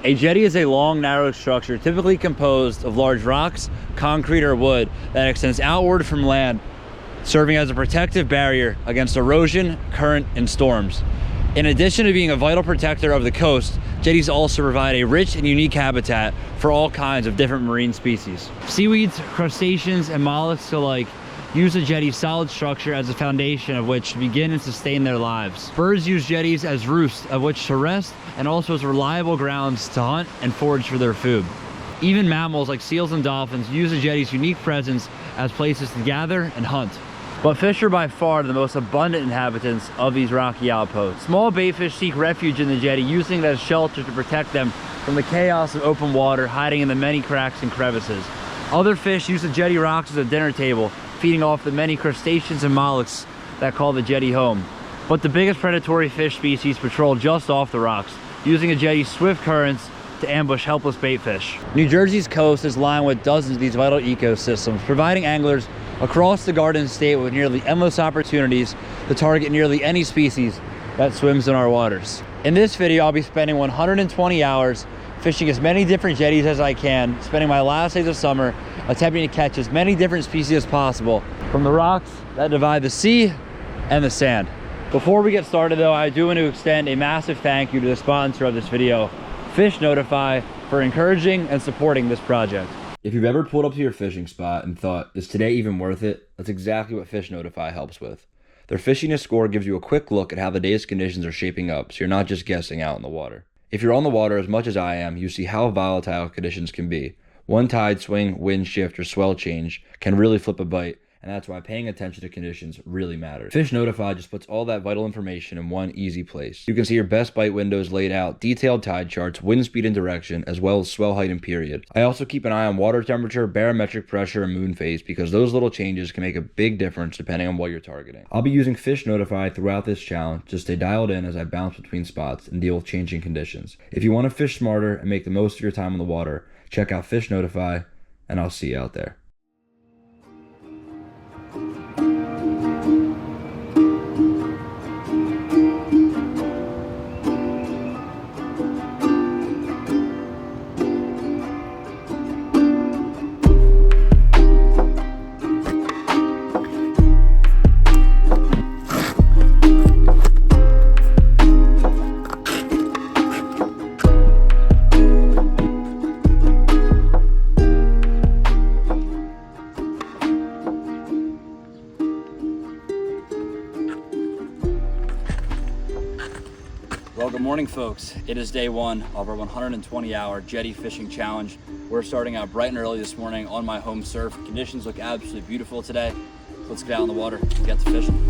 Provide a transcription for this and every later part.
A jetty is a long, narrow structure typically composed of large rocks, concrete, or wood that extends outward from land, serving as a protective barrier against erosion, current, and storms. In addition to being a vital protector of the coast, jetties also provide a rich and unique habitat for all kinds of different marine species. Seaweeds, crustaceans, and mollusks alike use a jetty's solid structure as a foundation of which to begin and sustain their lives. Birds use jetties as roosts of which to rest, and also as reliable grounds to hunt and forage for their food. Even mammals like seals and dolphins use a jetty's unique presence as places to gather and hunt. But fish are by far the most abundant inhabitants of these rocky outposts. Small baitfish seek refuge in the jetty, using it as shelter to protect them from the chaos of open water, hiding in the many cracks and crevices. Other fish use the jetty rocks as a dinner table, feeding off the many crustaceans and mollusks that call the jetty home. But the biggest predatory fish species patrol just off the rocks, using a jetty's swift currents to ambush helpless baitfish. New Jersey's coast is lined with dozens of these vital ecosystems, providing anglers across the Garden State with nearly endless opportunities to target nearly any species that swims in our waters. In this video, I'll be spending 120 hours fishing as many different jetties as I can, spending my last days of summer attempting to catch as many different species as possible from the rocks that divide the sea and the sand. Before we get started though, I do want to extend a massive thank you to the sponsor of this video, Fish Notify, for encouraging and supporting this project. If you've ever pulled up to your fishing spot and thought, is today even worth it? That's exactly what Fish Notify helps with. Their fishiness score gives you a quick look at how the day's conditions are shaping up, so you're not just guessing out in the water. If you're on the water as much as I am, you see how volatile conditions can be. One tide swing, wind shift, or swell change can really flip a bite, and that's why paying attention to conditions really matters. Fish Notify just puts all that vital information in one easy place. You can see your best bite windows laid out, detailed tide charts, wind speed and direction, as well as swell height and period. I also keep an eye on water temperature, barometric pressure, and moon phase because those little changes can make a big difference depending on what you're targeting. I'll be using Fish Notify throughout this challenge to stay dialed in as I bounce between spots and deal with changing conditions. If you want to fish smarter and make the most of your time on the water, check out Fish Notify, and I'll see you out there. Well, good morning, folks. It is day one of our 120-hour jetty fishing challenge. We're starting out bright and early this morning on my home surf. Conditions look absolutely beautiful today. Let's get out in the water and get to fishing.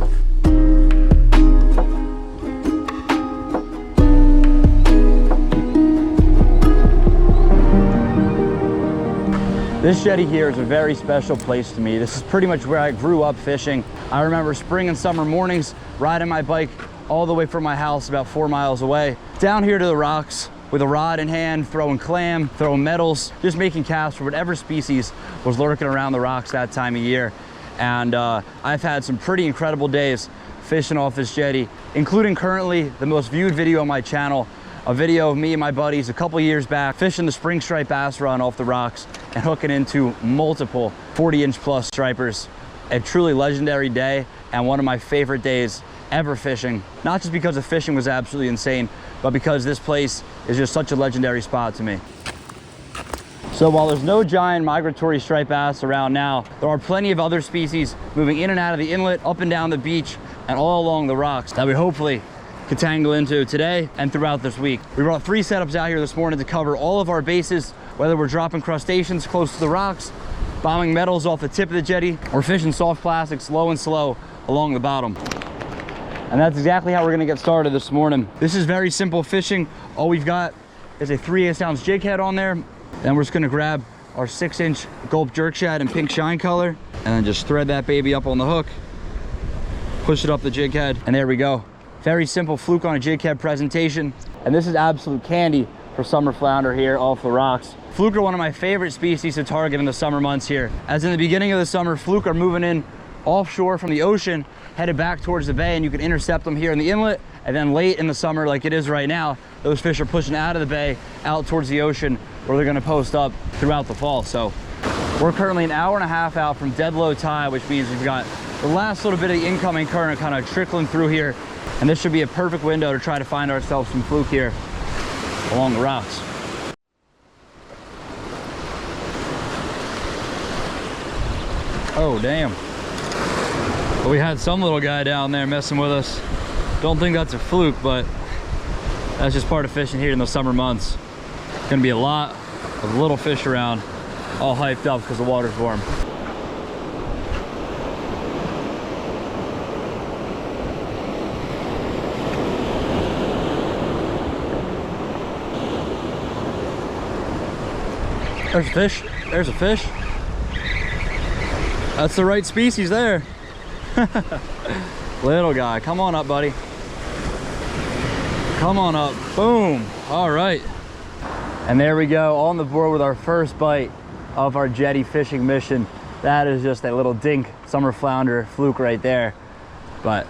This jetty here is a very special place to me. This is pretty much where I grew up fishing. I remember spring and summer mornings riding my bike all the way from my house about 4 miles away, down here to the rocks with a rod in hand, throwing clam, throwing metals, just making casts for whatever species was lurking around the rocks that time of year. And I've had some pretty incredible days fishing off this jetty, including currently the most viewed video on my channel, a video of me and my buddies a couple years back fishing the spring stripe bass run off the rocks and hooking into multiple 40-inch plus stripers. A truly legendary day and one of my favorite days ever fishing, not just because the fishing was absolutely insane, but because this place is just such a legendary spot to me. So while there's no giant migratory striped bass around now, there are plenty of other species moving in and out of the inlet, up and down the beach, and all along the rocks that we hopefully can tangle into today and throughout this week. We brought 3 setups out here this morning to cover all of our bases, whether we're dropping crustaceans close to the rocks, bombing metals off the tip of the jetty, or fishing soft plastics low and slow along the bottom. And that's exactly how we're gonna get started this morning. This is very simple fishing. All we've got is a 3/8 ounce jig head on there. Then we're just gonna grab our 6-inch gulp jerk shad in pink shine color, and then just thread that baby up on the hook, push it up the jig head, and there we go. Very simple fluke on a jig head presentation. And this is absolute candy for summer flounder here off the rocks. Fluke are one of my favorite species to target in the summer months here. As in the beginning of the summer, fluke are moving in offshore from the ocean, headed back towards the bay, and you can intercept them here in the inlet. And then late in the summer, like it is right now, those fish are pushing out of the bay, out towards the ocean, where they're gonna post up throughout the fall. So we're currently an hour and a half out from dead low tide, which means we've got the last little bit of the incoming current kind of trickling through here. And this should be a perfect window to try to find ourselves some fluke here along the rocks. Oh, damn. Well, we had some little guy down there messing with us. Don't think that's a fluke, but that's just part of fishing here in the summer months. Gonna be a lot of little fish around, all hyped up because the water's warm. There's a fish. There's a fish. That's the right species there. Little guy, come on up, buddy. Come on up. Boom. All right. And there we go, on the board with our first bite of our jetty fishing mission. That is just a little dink summer flounder fluke right there. But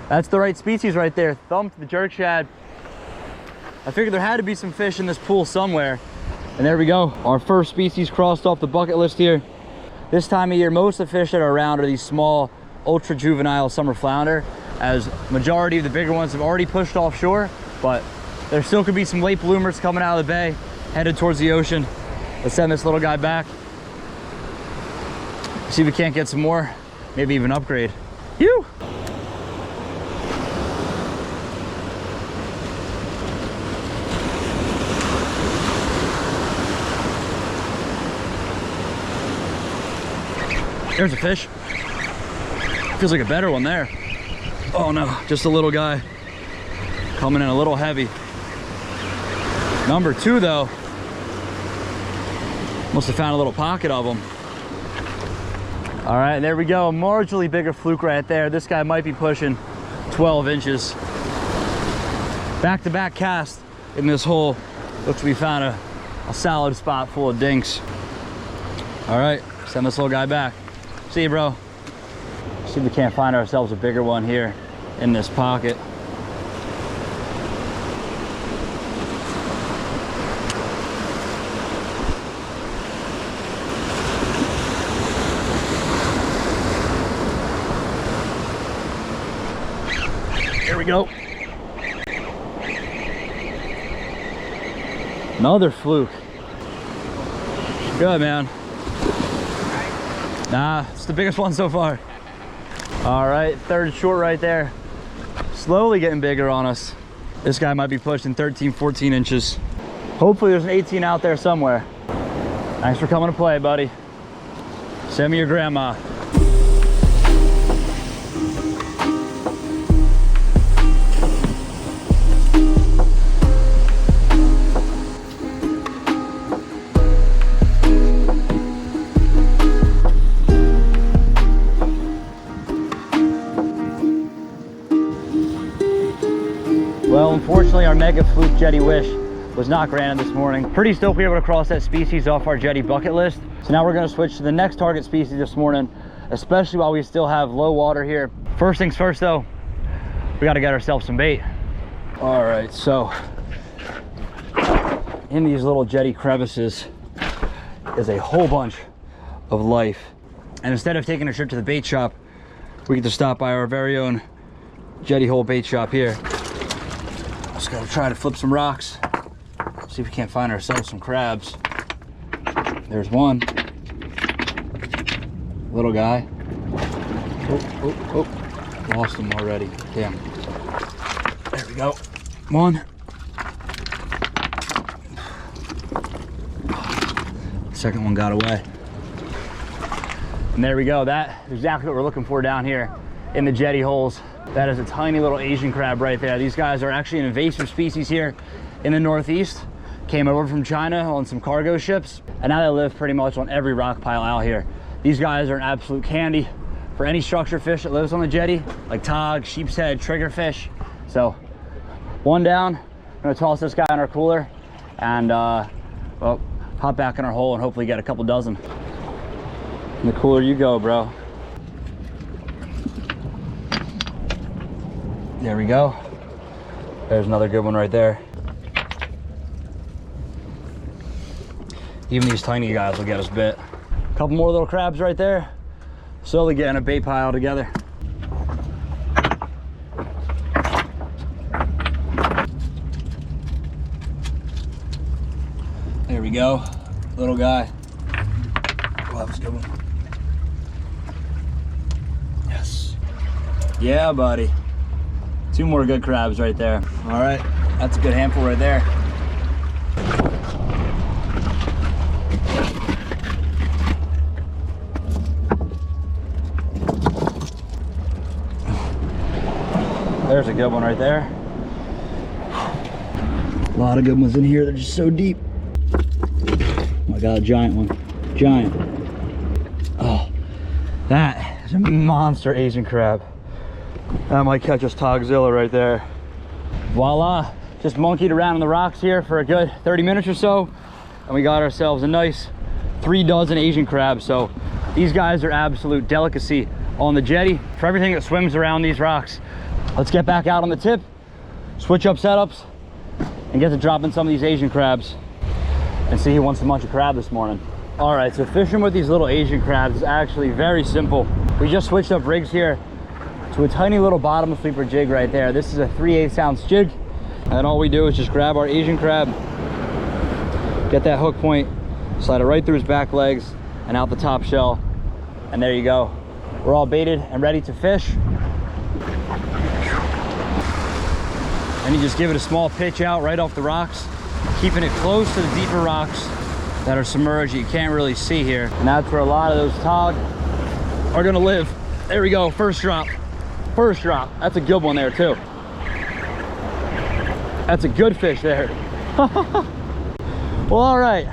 that's the right species right there. Thumped the jerk shad. I figured there had to be some fish in this pool somewhere. And there we go, our first species crossed off the bucket list here. This time of year, most of the fish that are around are these small, ultra juvenile summer flounder, as majority of the bigger ones have already pushed offshore, but there still could be some late bloomers coming out of the bay, headed towards the ocean. Let's send this little guy back. See if we can't get some more, maybe even upgrade. Phew! There's a fish. Feels like a better one there. Oh no, just a little guy. Coming in a little heavy. Number two though. Must have found a little pocket of them. All right, there we go. A marginally bigger fluke right there. This guy might be pushing 12 inches. Back-to-back cast in this hole. Looks like we found a solid spot full of dinks. All right, send this little guy back. See you, bro. See if we can't find ourselves a bigger one here in this pocket. Here we go. Another fluke. Good, man. Nah, it's the biggest one so far. All right, third short right there. Slowly getting bigger on us. This guy might be pushing 13, 14 inches. Hopefully there's an 18 out there somewhere. Thanks for coming to play, buddy. Send me your grandma. Well, unfortunately, our mega fluke jetty wish was not granted this morning. Pretty stoked we were able to cross that species off our jetty bucket list. So now we're going to switch to the next target species this morning, especially while we still have low water here. First things first though, we got to get ourselves some bait. All right, so in these little jetty crevices is a whole bunch of life. And instead of taking a trip to the bait shop, we get to stop by our very own jetty hole bait shop here. Just gotta try to flip some rocks, see if we can't find ourselves some crabs. There's one. Little guy. Oh, lost him already. Damn. There we go. One. Second one got away. And there we go. That is exactly what we're looking for down here in the jetty holes. That is a tiny little Asian crab right there. These guys are actually an invasive species here in the Northeast. Came over from China on some cargo ships, and now they live pretty much on every rock pile out here. These guys are an absolute candy for any structure fish that lives on the jetty, like Tautog, Sheepshead, triggerfish. So, one down. I'm gonna toss this guy in our cooler, and well, hop back in our hole and hopefully get a couple dozen. In the cooler you go, bro. There we go. There's another good one right there. Even these tiny guys will get us bit. A couple more little crabs right there. Slowly getting a bait pile together. There we go, little guy. Oh, that was a good one. Yes. Yeah, buddy. 2 more good crabs right there. All right, that's a good handful right there. There's a good one right there. A lot of good ones in here. They're just so deep. Oh, I got a giant one. Giant. Oh, that is a monster Asian crab. That might catch us Togzilla right there. Voila. Just monkeyed around on the rocks here for a good 30 minutes or so. And we got ourselves a nice 3 dozen Asian crabs. So these guys are absolute delicacy on the jetty for everything that swims around these rocks. Let's get back out on the tip, switch up setups, and get to dropping some of these Asian crabs and see who wants to munch a crab this morning. All right, so fishing with these little Asian crabs is actually very simple. We just switched up rigs here to a tiny little bottom sweeper jig right there. This is a 3/8 ounce jig, and all we do is just grab our Asian crab, get that hook point, slide it right through his back legs and out the top shell, and there you go. We're all baited and ready to fish. And you just give it a small pitch out right off the rocks, keeping it close to the deeper rocks that are submerged that you can't really see here. And that's where a lot of those tog are gonna live. There we go, first drop. First drop. That's a good one there too. That's a good fish there. Well, all right.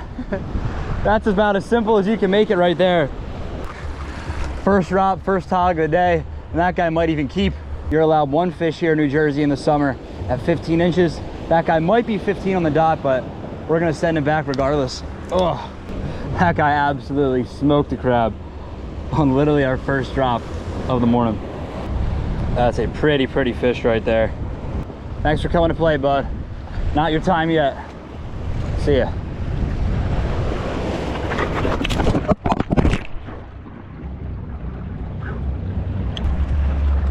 That's about as simple as you can make it right there. First drop, first tog of the day, and that guy might even keep. You're allowed 1 fish here in New Jersey in the summer at 15 inches. That guy might be 15 on the dot, but we're gonna send him back regardless. Oh, that guy absolutely smoked a crab on literally our first drop of the morning. That's a pretty fish right there. Thanks for coming to play, bud. Not your time yet. See ya.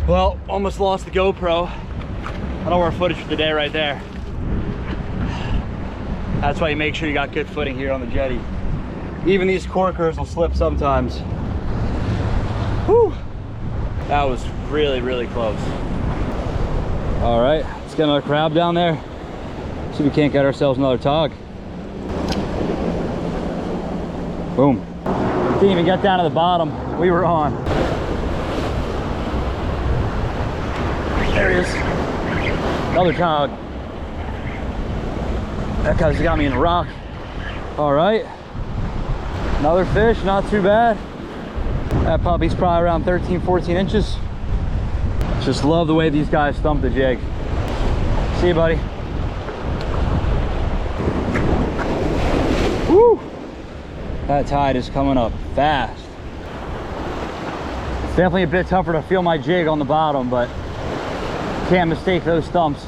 Well, almost lost the GoPro. I don't want footage for the day right there. That's why you make sure you got good footing here on the jetty. Even these corkers will slip sometimes. Whew. That was really close. All right, let's get another crab down there. See if we can't get ourselves another tog. Boom. Didn't even get down to the bottom. We were on. There he is. Another tog. That guy's got me in a rock. All right. Another fish, not too bad. That puppy's probably around 13, 14 inches. Just love the way these guys stump the jig. See you, buddy. Woo! That tide is coming up fast. It's definitely a bit tougher to feel my jig on the bottom, but can't mistake those stumps.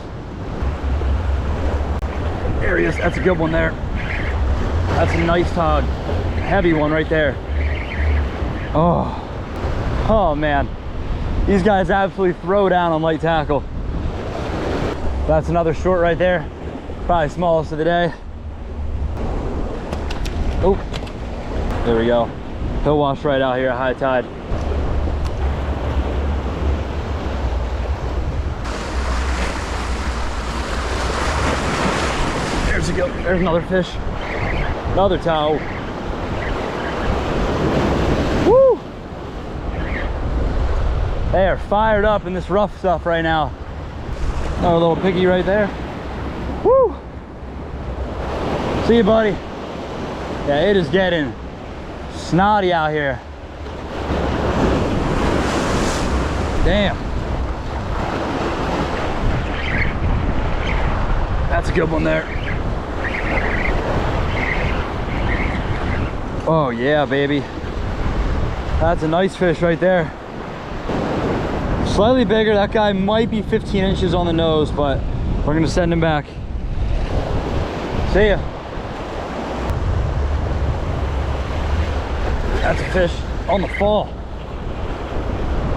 There he is. That's a good one there. That's a nice tog. Heavy one right there. Oh man. These guys absolutely throw down on light tackle. That's another short right there. Probably smallest of the day. Oh, there we go. He'll wash right out here at high tide. There's a go. There's another fish. Another towel. Woo! They are fired up in this rough stuff right now. Another little piggy right there. Woo! See you, buddy. Yeah, it is getting snotty out here. Damn. That's a good one there. Oh yeah, baby. That's a nice fish right there. Slightly bigger. That guy might be 15 inches on the nose, but we're gonna send him back. See ya. That's a fish on the fall.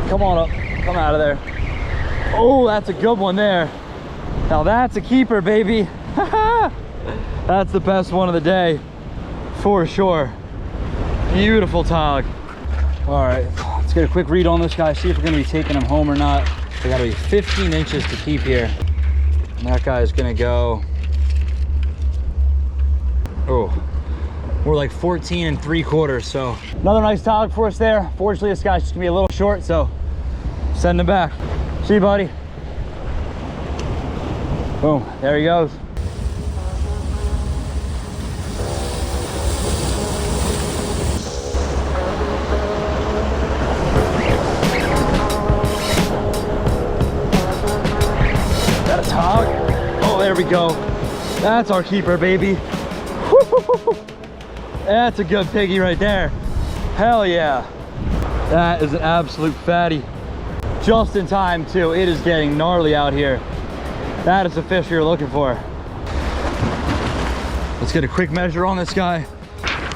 Come on up, come out of there. Oh, that's a good one there. Now that's a keeper, baby. That's the best one of the day, for sure. Beautiful tog. All right, let's get a quick read on this guy, see if we're gonna be taking him home or not. They gotta be 15 inches to keep here. And that guy is gonna go, oh, we're like 14 3/4. So another nice tog for us there. Fortunately, this guy's just gonna be a little short, so send him back. See you, buddy. Boom, there he goes. That a tog? Oh, there we go. That's our keeper, baby. That's a good piggy right there. Hell yeah. That is an absolute fatty. Just in time too. It is getting gnarly out here. That is the fish you're looking for. Let's get a quick measure on this guy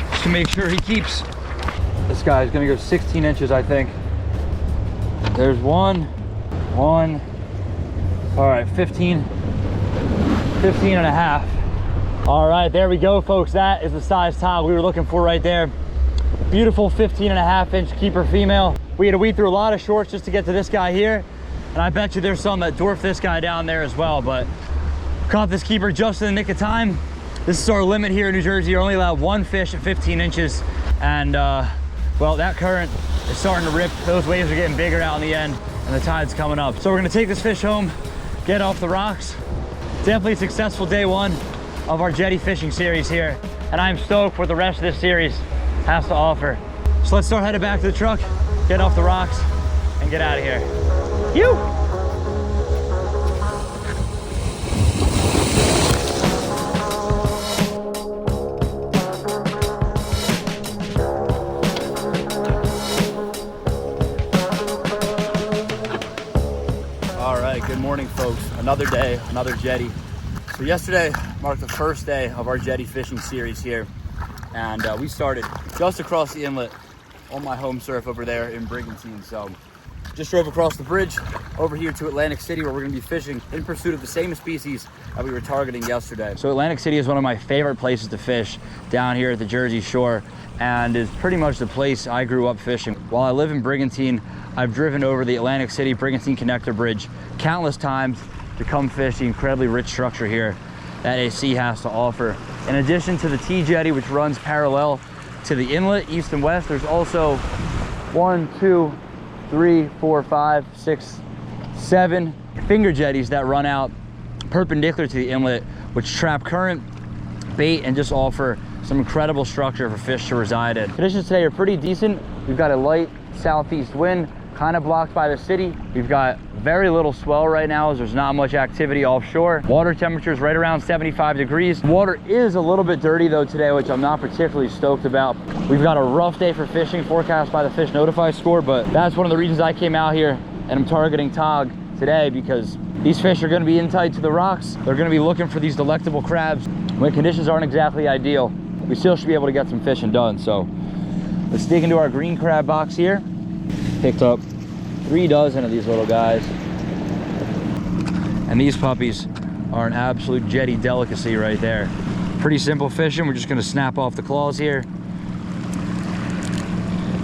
just to make sure he keeps. This guy is gonna go 16 inches, I think. There's one. All right, 15 and a half. All right, there we go, folks. That is the size tog we were looking for right there. Beautiful 15 and a half inch keeper female. We had to weed through a lot of shorts just to get to this guy here. And I bet you there's some that dwarf this guy down there as well, but caught this keeper just in the nick of time. This is our limit here in New Jersey. You're only allowed one fish at 15 inches. And well, that current is starting to rip. Those waves are getting bigger out in the end and the tide's coming up. So we're gonna take this fish home, get off the rocks. Definitely a successful day one of our jetty fishing series here. And I'm stoked for what the rest of this series has to offer. So let's start heading back to the truck, get off the rocks, and get out of here. You. All right, good morning, folks. Another day, another jetty. So yesterday marked the first day of our jetty fishing series here. And we started just across the inlet on my home surf over there in Brigantine. So just drove across the bridge over here to Atlantic City, where we're gonna be fishing in pursuit of the same species that we were targeting yesterday. So Atlantic City is one of my favorite places to fish down here at the Jersey Shore, and is pretty much the place I grew up fishing. While I live in Brigantine, I've driven over the Atlantic City Brigantine Connector Bridge countless times to come fish the incredibly rich structure here that AC has to offer. In addition to the T jetty, which runs parallel to the inlet east and west, there's also 1, 2, 3, 4, 5, 6, 7 finger jetties that run out perpendicular to the inlet, which trap current, bait, and just offer some incredible structure for fish to reside in. Conditions today are pretty decent. We've got a light southeast wind, kind of blocked by the city. We've got very little swell right now as there's not much activity offshore. Water temperature is right around 75 degrees. Water is a little bit dirty though today, which I'm not particularly stoked about. We've got a rough day for fishing forecast by the Fish Notify score, but that's one of the reasons I came out here and I'm targeting tog today, because these fish are going to be in tight to the rocks. They're going to be looking for these delectable crabs. When conditions aren't exactly ideal, we still should be able to get some fishing done. So let's dig into our green crab box here. Picked up 3 dozen of these little guys. And these puppies are an absolute jetty delicacy right there. Pretty simple fishing. We're just gonna snap off the claws here,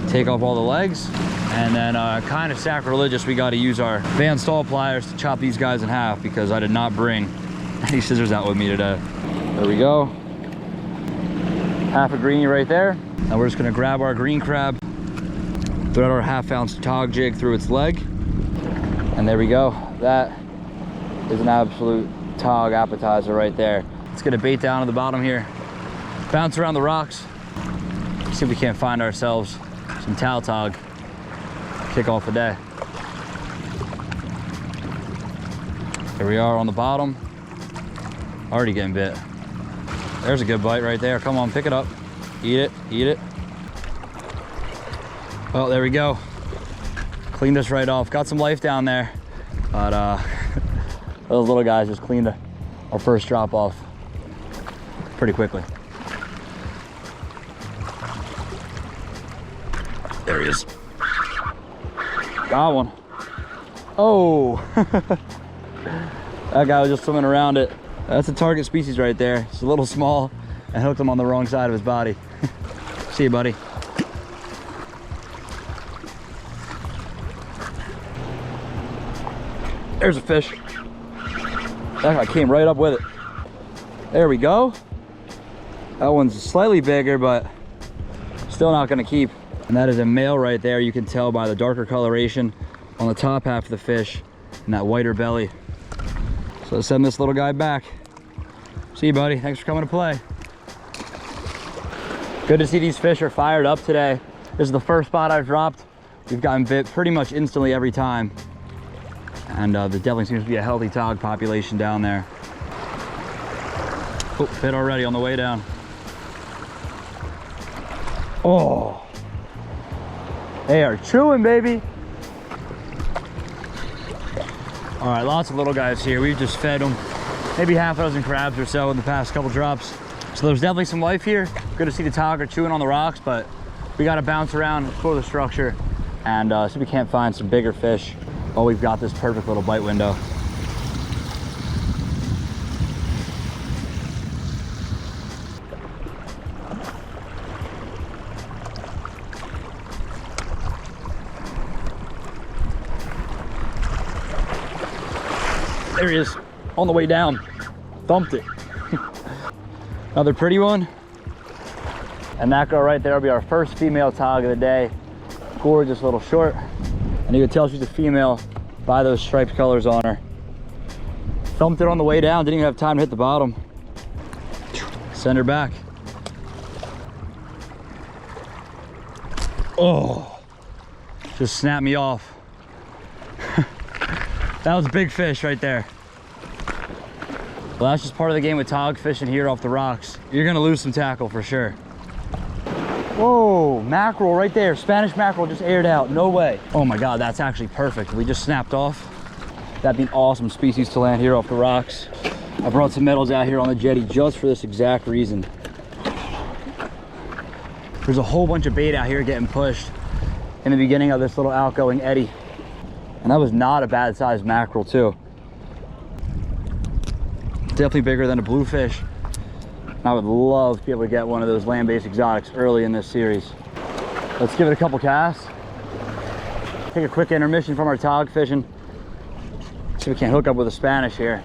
take off all the legs, and then kind of sacrilegious, we gotta use our Van Stahl pliers to chop these guys in half, because I did not bring any scissors out with me today. There we go. Half a greenie right there. Now we're just gonna grab our green crab, thread our 1/2 ounce tog jig through its leg, and there we go. That is an absolute tog appetizer right there. Let's get a bait down to the bottom here, bounce around the rocks, see if we can't find ourselves some tautog, kick off the day. Here we are on the bottom, already getting bit. There's a good bite right there. Come on, pick it up, eat it, eat it. Well, there we go. Cleaned us right off. Got some life down there, but those little guys just cleaned our first drop off pretty quickly. There he is. Got one. Oh. That guy was just swimming around it. That's a target species right there. It's a little small and hooked him on the wrong side of his body. See you, buddy. There's a fish. That guy came right up with it. There we go. That one's slightly bigger, but still not gonna keep. And that is a male right there. You can tell by the darker coloration on the top half of the fish and that whiter belly. So let's send this little guy back. See you, buddy. Thanks for coming to play. Good to see these fish are fired up today. This is the first spot I've dropped. We've gotten bit pretty much instantly every time. And there definitely seems to be a healthy tog population down there. Oh, bit already on the way down. Oh, they are chewing, baby. All right, lots of little guys here. We've just fed them maybe half a dozen crabs or so in the past couple drops. So there's definitely some life here. Good to see the tog are chewing on the rocks, but we got to bounce around, explore the structure, and see if we can't find some bigger fish. Oh, we've got this perfect little bite window. There he is, on the way down. Thumped it. Another pretty one. And that girl right there will be our first female tog of the day. Gorgeous little short. And you can tell she's a female by those striped colors on her. Thumped it on the way down, didn't even have time to hit the bottom. Send her back. Oh, just snapped me off. That was a big fish right there. Well, that's just part of the game with tog fishing here off the rocks. You're gonna lose some tackle for sure. Whoa, mackerel right there. Spanish mackerel just aired out, no way. Oh my God, that's actually perfect. We just snapped off. That'd be an awesome species to land here off the rocks. I brought some metals out here on the jetty just for this exact reason. There's a whole bunch of bait out here getting pushed in the beginning of this little outgoing eddy. And that was not a bad sized mackerel too. Definitely bigger than a bluefish. I would love to be able to get one of those land-based exotics early in this series. Let's give it a couple casts. Take a quick intermission from our tog fishing. See if we can't hook up with a Spanish here.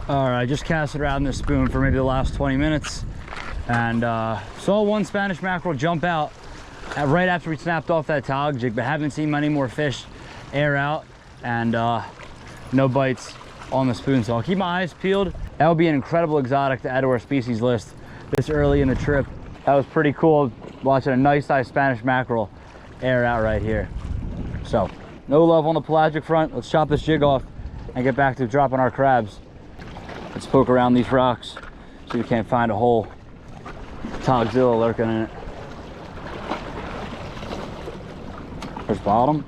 All right, I just cast it around this spoon for maybe the last 20 minutes and saw one Spanish mackerel jump out right after we snapped off that tog jig, but haven't seen many more fish air out, and no bites on the spoon. So I'll keep my eyes peeled. That would be an incredible exotic to add to our species list this early in the trip. That was pretty cool, watching a nice sized Spanish mackerel air out right here. So no love on the pelagic front. Let's chop this jig off and get back to dropping our crabs. Let's poke around these rocks, see if we can't find a whole togzilla lurking in it. There's bottom.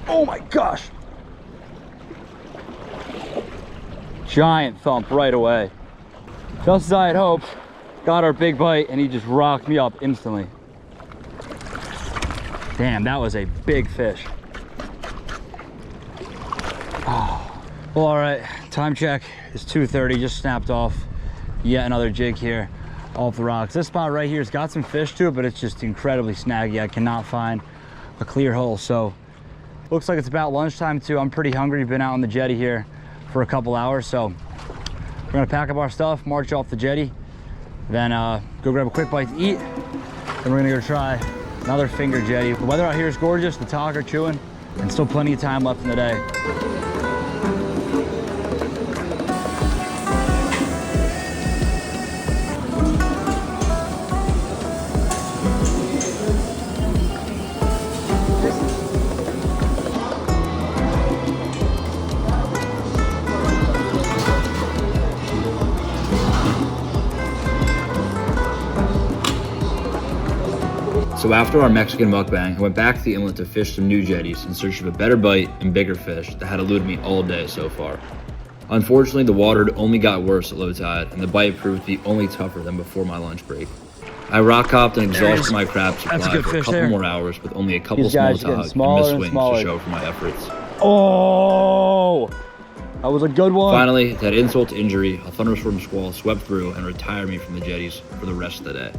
Oh my gosh. Giant thump right away. Just as I had hoped, got our big bite and he just rocked me up instantly. Damn, that was a big fish. Oh. Well, all right, time check is 2:30, just snapped off yet another jig here off the rocks. This spot right here has got some fish to it, but it's just incredibly snaggy. I cannot find a clear hole. So looks like it's about lunchtime too. I'm pretty hungry. Been out on the jetty here for a couple hours, so we're gonna pack up our stuff, march off the jetty, then go grab a quick bite to eat, then we're gonna go try another finger jetty. The weather out here is gorgeous, the tog are chewing, and still plenty of time left in the day. So So after our Mexican mukbang, I went back to the inlet to fish some new jetties in search of a better bite and bigger fish that had eluded me all day so far. Unfortunately, the water only got worse at low tide, and the bite proved to be only tougher than before my lunch break. I rock hopped and exhausted my crab supply for a couple more hours with only a couple small tautog and missed swings to show for my efforts. Oh, that was a good one. Finally, to add insult to injury, a thunderstorm squall swept through and retired me from the jetties for the rest of the day.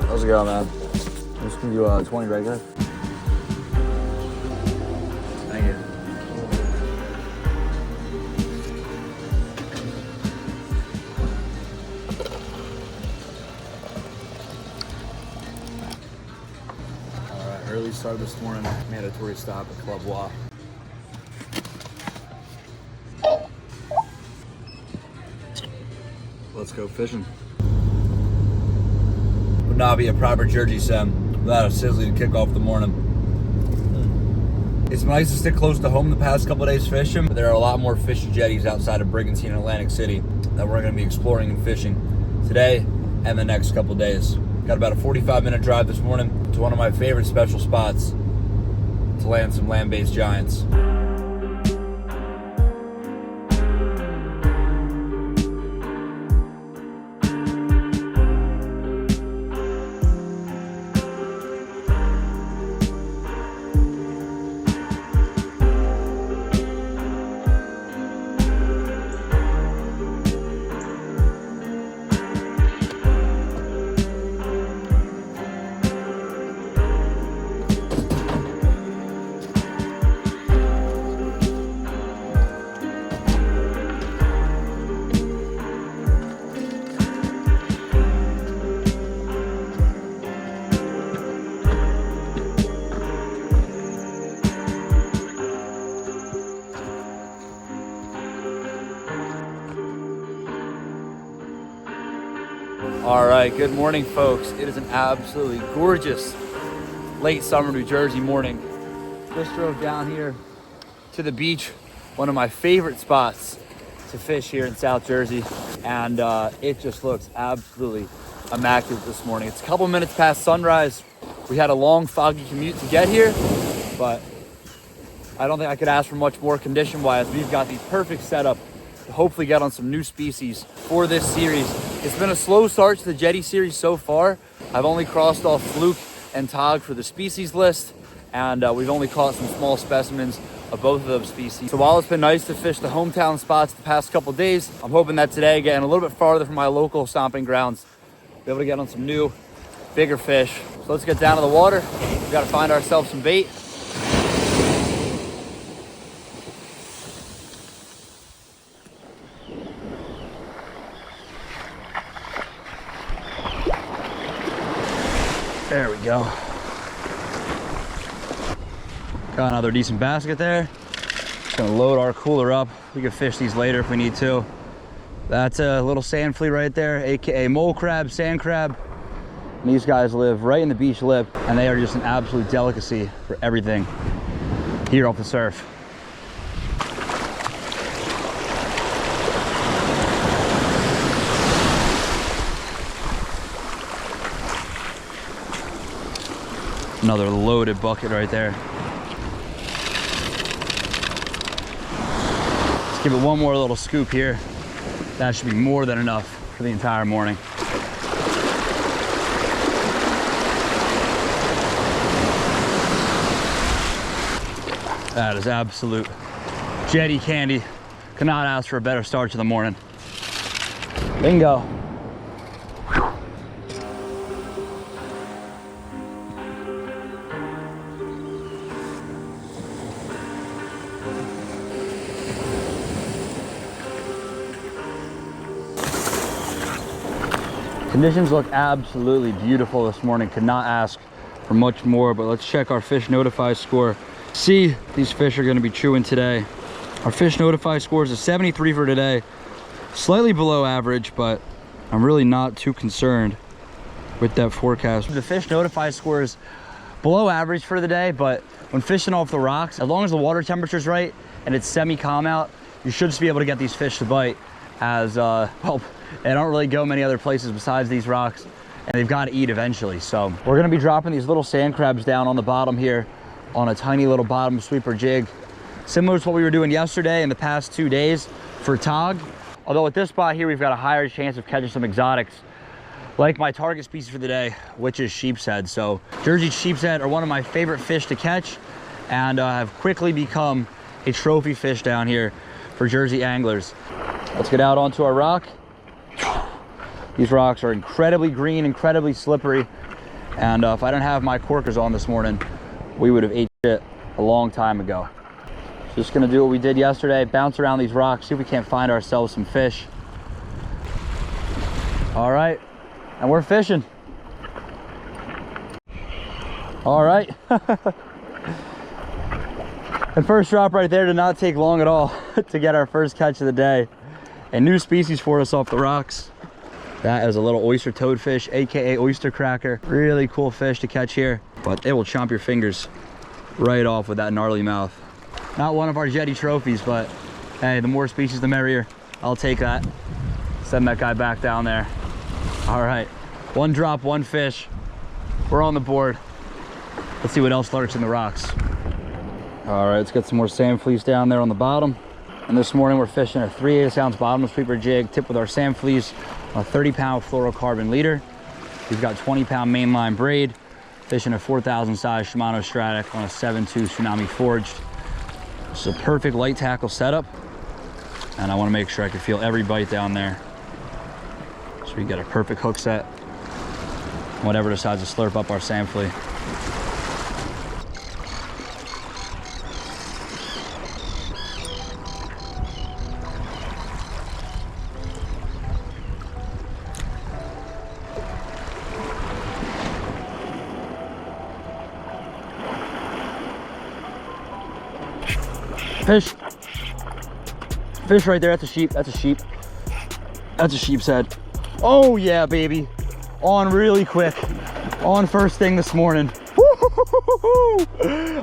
How's it going, man? I'm just gonna do 20 regular. Thank you. All right, early start this morning. Mandatory stop at Club Wa. Let's go fishing. Would not be a proper Jersey sim without a sizzling to kick off the morning. It's nice to stick close to home the past couple of days fishing, but there are a lot more fishy jetties outside of Brigantine and Atlantic City that we're going to be exploring and fishing today and the next couple of days. Got about a 45-minute drive this morning to one of my favorite special spots to land some land-based giants. All right, good morning, folks. It is an absolutely gorgeous late summer New Jersey morning. Just drove down here to the beach, one of my favorite spots to fish here in South Jersey, and it just looks absolutely immaculate this morning. It's a couple minutes past sunrise. We had a long, foggy commute to get here, but I don't think I could ask for much more condition-wise. We've got the perfect setup to hopefully get on some new species for this series. It's been a slow start to the jetty series so far. I've only crossed off fluke and Tautog for the species list, and we've only caught some small specimens of both of those species. So while it's been nice to fish the hometown spots the past couple days, I'm hoping that today, getting a little bit farther from my local stomping grounds, be able to get on some new, bigger fish. So let's get down to the water. We've got to find ourselves some bait. There we go. Got another decent basket there. Just gonna load our cooler up. We can fish these later if we need to. That's a little sand flea right there, AKA mole crab, sand crab. And these guys live right in the beach lip, and they are just an absolute delicacy for everything here off the surf. Another loaded bucket right there. Let's give it one more little scoop here. That should be more than enough for the entire morning. That is absolute jetty candy. Cannot ask for a better start to the morning. Bingo. Conditions look absolutely beautiful this morning. Could not ask for much more, but let's check our fish notify score. See, these fish are going to be chewing today. Our fish notify score is a 73 for today. Slightly below average, but I'm really not too concerned with that forecast. The fish notify score is below average for the day, but when fishing off the rocks, as long as the water temperature is right and it's semi-calm out, you should just be able to get these fish to bite, as well, they don't really go many other places besides these rocks, and they've got to eat eventually. So we're going to be dropping these little sand crabs down on the bottom here on a tiny little bottom sweeper jig, similar to what we were doing yesterday and the past 2 days for Tautog. Although at this spot here, we've got a higher chance of catching some exotics, like my target species for the day, which is sheepshead. So Jersey sheepshead are one of my favorite fish to catch, and have quickly become a trophy fish down here for Jersey anglers. Let's get out onto our rock. These rocks are incredibly green, incredibly slippery, and if I didn't have my corkers on this morning, we would have ate shit a long time ago. Just gonna do what we did yesterday, bounce around these rocks, see if we can't find ourselves some fish. All right, and we're fishing. All right. And first drop right there did not take long at all to get our first catch of the day. A new species for us off the rocks. That is a little oyster toadfish, AKA oyster cracker. Really cool fish to catch here, but it will chomp your fingers right off with that gnarly mouth. Not one of our jetty trophies, but hey, the more species, the merrier. I'll take that. Send that guy back down there. All right, one drop, one fish. We're on the board. Let's see what else lurks in the rocks. All right, let's get some more sand fleas down there on the bottom. And this morning we're fishing a 3/8 ounce bottom sweeper jig, tipped with our sand fleas on a 30-pound fluorocarbon leader. We've got 20-pound mainline braid, fishing a 4,000 size Shimano Stratic on a 7.2 Tsunami forged. This is a perfect light tackle setup, and I want to make sure I can feel every bite down there. So we get a perfect hook set, whatever decides to slurp up our sand flea. Fish. Fish right there. That's a sheep. That's a sheep. That's a sheep's head. Oh yeah, baby. On really quick. On first thing this morning.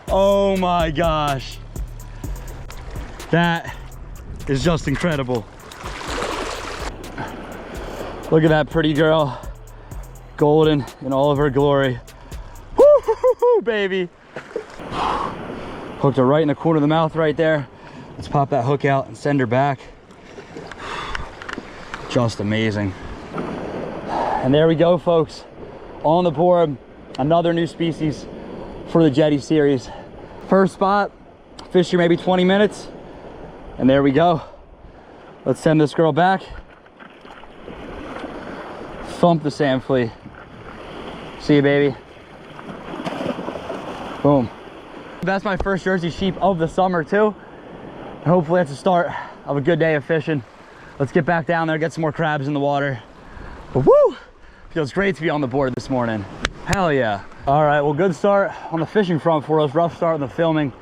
Oh my gosh. That is just incredible. Look at that pretty girl. Golden in all of her glory. Baby. Hooked her right in the corner of the mouth right there. Let's pop that hook out and send her back. Just amazing. And there we go, folks. On the board, another new species for the Jetty series. First spot, fish here maybe 20 minutes. And there we go. Let's send this girl back. Thump the sand flea. See you, baby. Boom. That's my first Jersey sheep of the summer too. Hopefully that's the start of a good day of fishing. Let's get back down there, get some more crabs in the water. But woo! Feels great to be on the board this morning. Hell yeah. All right, well, good start on the fishing front for us. Rough start on the filming.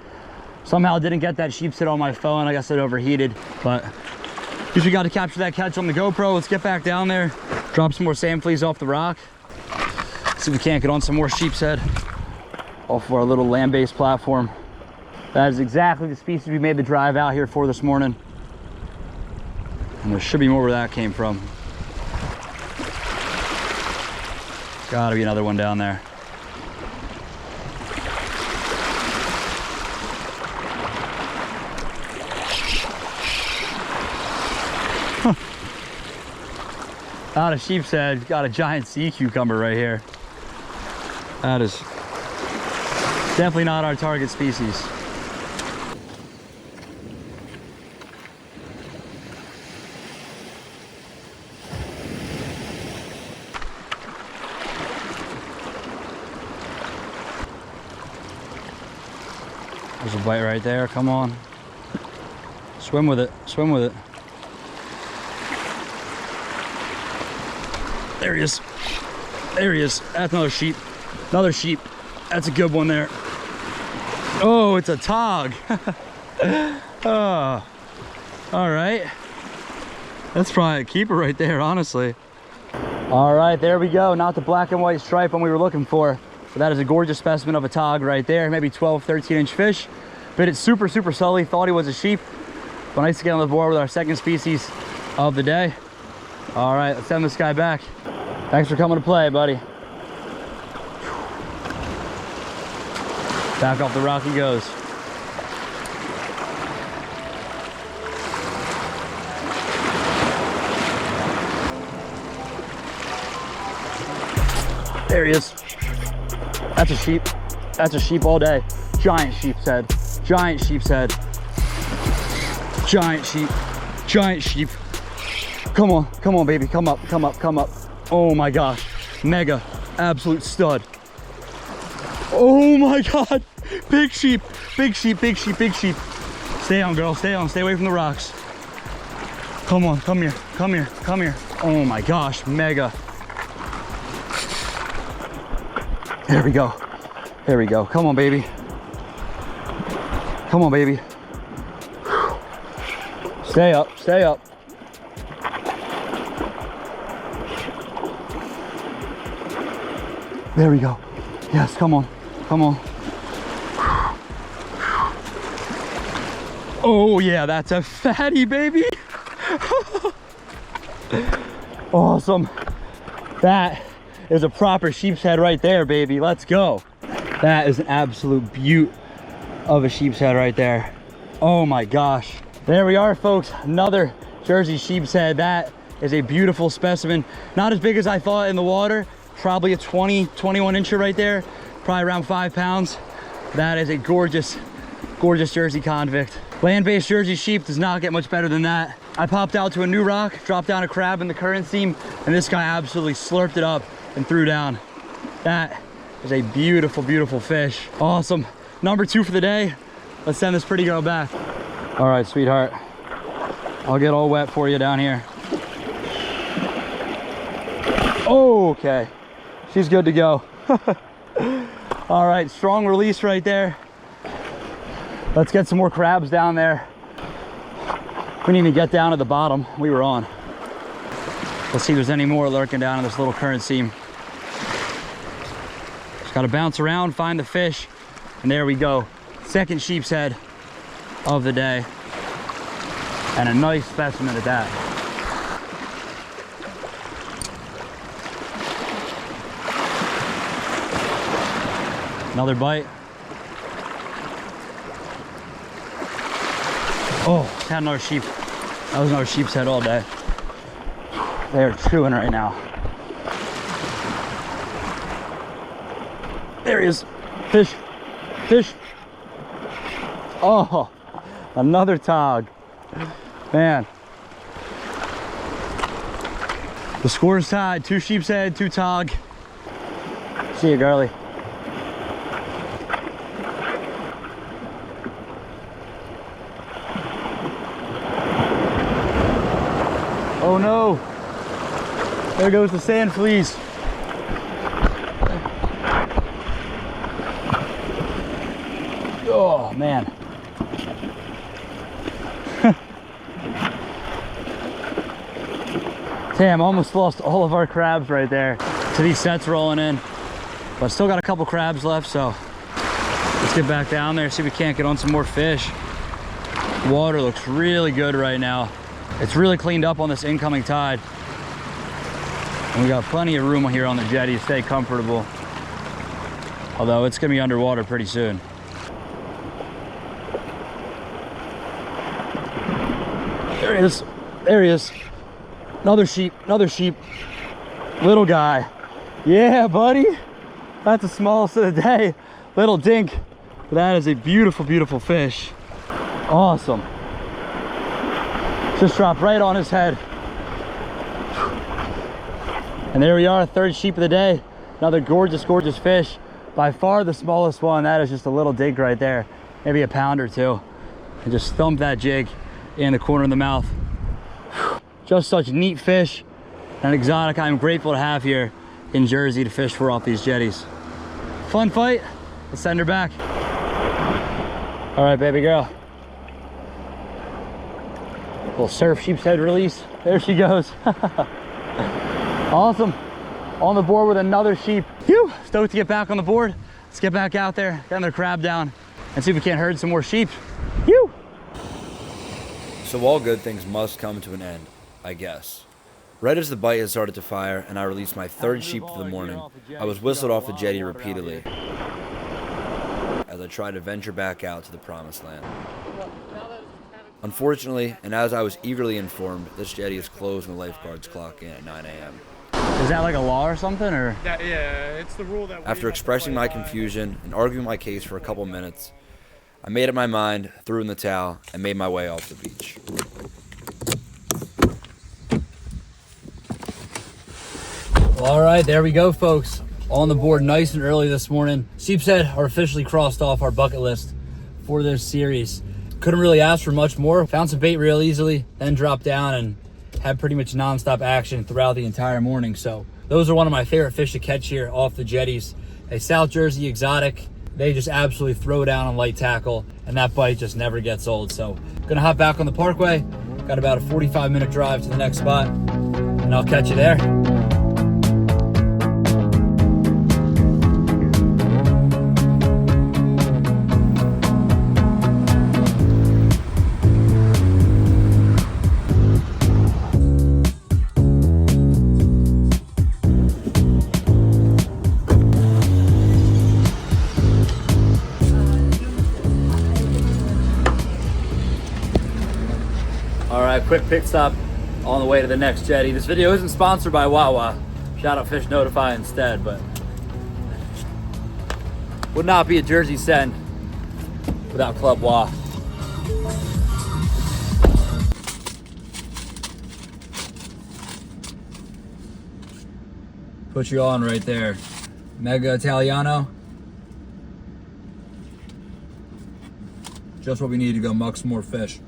Somehow didn't get that sheepshead on my phone. I guess it overheated, but at least we got to capture that catch on the GoPro. Let's get back down there, drop some more sand fleas off the rock. See if we can't get on some more sheepshead off of our little land-based platform. That is exactly the species we made the drive out here for this morning. And there should be more where that came from. Gotta be another one down there. Huh. Not a sheepshead, got a giant sea cucumber right here. That is definitely not our target species. There's a bite right there, come on. Swim with it, swim with it. There he is. There he is. That's another sheep. Another sheep. That's a good one there. Oh, it's a tog. Oh, all right. That's probably a keeper right there, honestly. All right, there we go. Not the black and white stripe one we were looking for, but that is a gorgeous specimen of a tog right there. Maybe 12, 13-inch fish. But it's super, super sully. Thought he was a sheep. But nice to get on the board with our second species of the day. All right, let's send this guy back. Thanks for coming to play, buddy. Back off the rock he goes. There he is. That's a sheep. That's a sheep all day. Giant sheep's head. Giant sheep's head. Giant sheep. Giant sheep. Come on, baby. Come up, come up, come up. Oh my gosh. Mega. Absolute stud. Oh my God. Big sheep. Big sheep, big sheep, big sheep. Stay on, girl. Stay on. Stay away from the rocks. Come on. Come here. Come here. Come here. Oh my gosh. Mega. There we go. There we go. Come on, baby. Come on, baby. Stay up. Stay up. There we go. Yes, come on. Come on. Oh yeah, that's a fatty, baby. Awesome. That is a proper sheep's head right there, baby. Let's go. That is an absolute beaut of a sheep's head right there. Oh my gosh. There we are, folks. Another Jersey sheep's head. That is a beautiful specimen. Not as big as I thought in the water. Probably a 20, 21 incher right there. Probably around 5 pounds. That is a gorgeous, gorgeous Jersey convict. Land-based Jersey sheep does not get much better than that. I popped out to a new rock, dropped down a crab in the current seam, and this guy absolutely slurped it up and threw down. That is a beautiful, beautiful fish. Awesome. Number 2 for the day. Let's send this pretty girl back. All right, sweetheart. I'll get all wet for you down here. Okay. She's good to go. All right, strong release right there. Let's get some more crabs down there. We didn't even get down to the bottom. We were on. Let's see if there's any more lurking down in this little current seam. Just gotta bounce around, find the fish, and there we go. Second sheep's head of the day. And a nice specimen at that. Another bite. Oh, had another sheep. That was another sheep's head all day. They're chewing right now. There he is. Fish. Fish. Oh, another tog. Man. The score's tied. 2 sheep's head, 2 tog. See you, girly. Oh no, there goes the sand fleas. Oh man. Damn, almost lost all of our crabs right there to these sets rolling in. But still got a couple crabs left, so let's get back down there, see if we can't get on some more fish. Water looks really good right now. It's really cleaned up on this incoming tide. And we got plenty of room here on the jetty to stay comfortable. Although it's gonna be underwater pretty soon. There he is, there he is. Another sheep, another sheep. Little guy. Yeah, buddy. That's the smallest of the day. Little dink. But that is a beautiful, beautiful fish. Awesome. Just dropped right on his head. And there we are, third sheep of the day. Another gorgeous, gorgeous fish. By far the smallest one. That is just a little dink right there. Maybe a pound or 2. And just thump that jig in the corner of the mouth. Just such neat fish. An exotic I'm grateful to have here in Jersey to fish for off these jetties. Fun fight. Let's send her back. All right, baby girl. Little surf sheepshead release. There she goes. Awesome. On the board with another sheep. Phew, stoked to get back on the board. Let's get back out there, get another crab down, and see if we can't herd some more sheep. Phew. So all good things must come to an end, I guess. Right as the bite had started to fire and I released my third sheep of the morning, I was whistled off the jetty repeatedly as I tried to venture back out to the promised land. Unfortunately, and as I was eagerly informed, this jetty is closed when the lifeguards clock in at 9 a.m. Is that like a law or something, or? Yeah, it's the rule that. After expressing my confusion and arguing my case for a couple minutes, I made up my mind, threw in the towel, and made my way off the beach. Well, all right, there we go, folks. On the board nice and early this morning. Sheepshead are officially crossed off our bucket list for this series. Couldn't really ask for much more. Found some bait real easily, then dropped down and had pretty much nonstop action throughout the entire morning. So those are one of my favorite fish to catch here off the jetties. A South Jersey exotic. They just absolutely throw down on light tackle, and that bite just never gets old. So gonna hop back on the parkway. Got about a 45-minute drive to the next spot, and I'll catch you there. Quick pit stop on the way to the next jetty. This video isn't sponsored by Wawa. Shout out Fish Notify instead, but would not be a Jersey send without Club Wa. Put you on right there. Mega Italiano. Just what we need to go muck some more fish.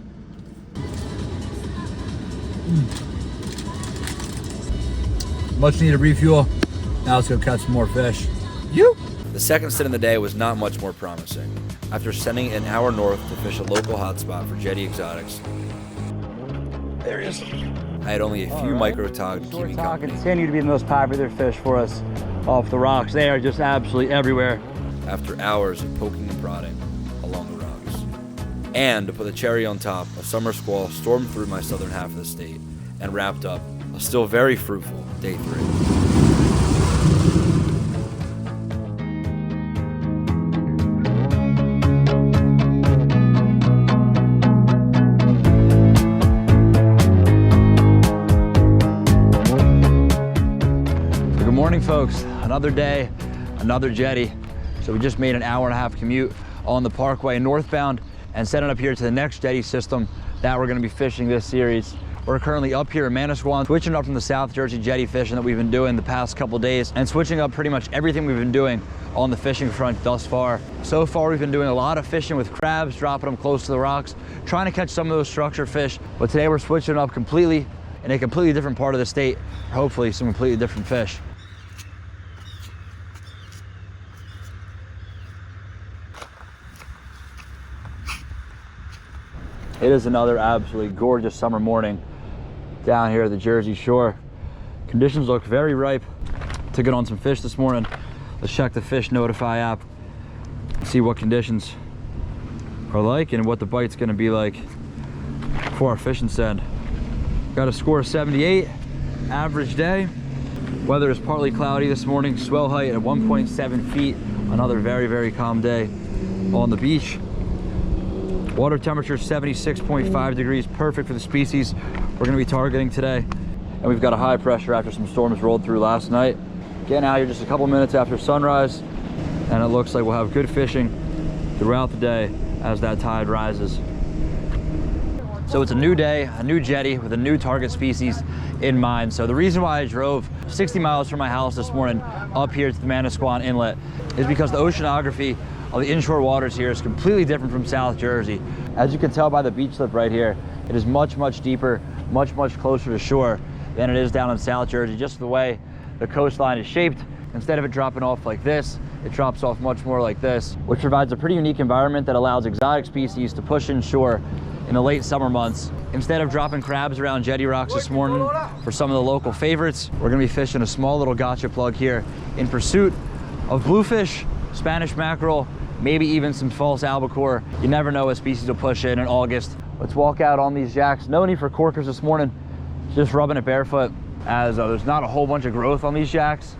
Much needed refuel. Now let's go catch some more fish. You. The second sit in the day was not much more promising. After sending an hour north to fish a local hotspot for jetty exotics, There he is. I had only a few micro tog to keep me company. Continue to be the most popular fish for us off the rocks. They are just absolutely everywhere. After hours of poking and prodding along the rocks. And to put the cherry on top, a summer squall stormed through my southern half of the state and wrapped up a still very fruitful day 3. Good morning, folks. Another day, another jetty. So we just made an hour-and-a-half commute on the parkway northbound and setting up here to the next jetty system that we're going to be fishing this series. We're currently up here in Manquan, switching up from the South Jersey jetty fishing that we've been doing the past couple days and switching up pretty much everything we've been doing on the fishing front thus far. So far, we've been doing a lot of fishing with crabs, dropping them close to the rocks, trying to catch some of those structure fish. But today we're switching up completely in a completely different part of the state, hopefully some completely different fish. It is another absolutely gorgeous summer morning down here at the Jersey Shore. Conditions look very ripe to get on some fish this morning. Let's check the Fish Notify app and see what conditions are like and what the bite's gonna be like for our fishing send. Got a score of 78, average day. Weather is partly cloudy this morning, swell height at 1.7 feet. Another very, very calm day on the beach. Water temperature 76.5 degrees, perfect for the species we're gonna be targeting today. And we've got a high pressure after some storms rolled through last night. Getting out here just a couple minutes after sunrise, and it looks like we'll have good fishing throughout the day as that tide rises. So it's a new day, a new jetty with a new target species in mind. So the reason why I drove 60 miles from my house this morning up here to the Manquan Inlet is because the oceanography of the inshore waters here is completely different from South Jersey. As you can tell by the beach slip right here, it is much, much deeper, much, much closer to shore than it is down in South Jersey. Just the way the coastline is shaped, instead of it dropping off like this, it drops off much more like this, which provides a pretty unique environment that allows exotic species to push inshore in the late summer months. Instead of dropping crabs around jetty rocks this morning for some of the local favorites, we're gonna be fishing a small little gotcha plug here in pursuit of bluefish, Spanish mackerel, maybe even some false albacore. You never know what species will push in August. Let's walk out on these jacks. No need for corkers this morning, just rubbing it barefoot, as there's not a whole bunch of growth on these jacks.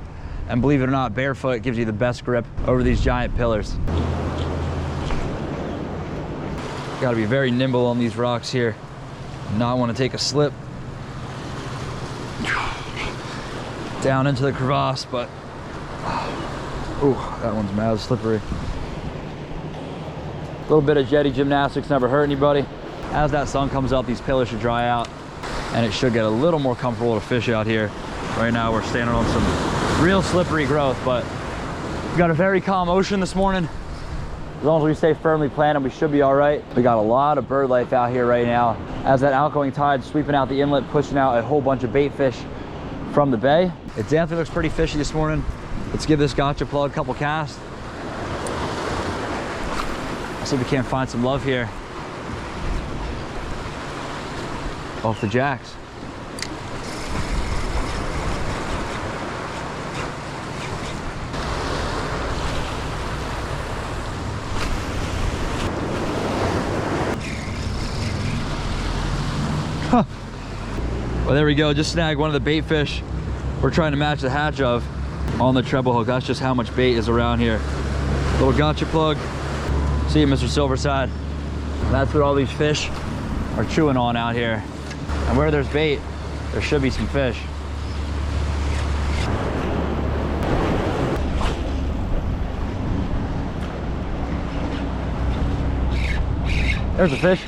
And believe it or not, barefoot gives you the best grip over these giant pillars. Gotta be very nimble on these rocks here. Not want to take a slip down into the crevasse, but ooh, that one's mad slippery. A little bit of jetty gymnastics never hurt anybody. As that sun comes up, these pillars should dry out and it should get a little more comfortable to fish out here. Right now we're standing on some real slippery growth, but we got a very calm ocean this morning. As long as we stay firmly planted, we should be all right. We got a lot of bird life out here right now. As that outgoing tide sweeping out the inlet, pushing out a whole bunch of bait fish from the bay. It definitely looks pretty fishy this morning. Let's give this gotcha plug a couple casts. See if we can't find some love here. Off the jacks. Huh. Well, there we go. Just snagged one of the bait fish we're trying to match the hatch of on the treble hook. That's just how much bait is around here. Little gotcha plug. See you, Mr. Silverside. That's what all these fish are chewing on out here. And where there's bait, there should be some fish. There's a fish.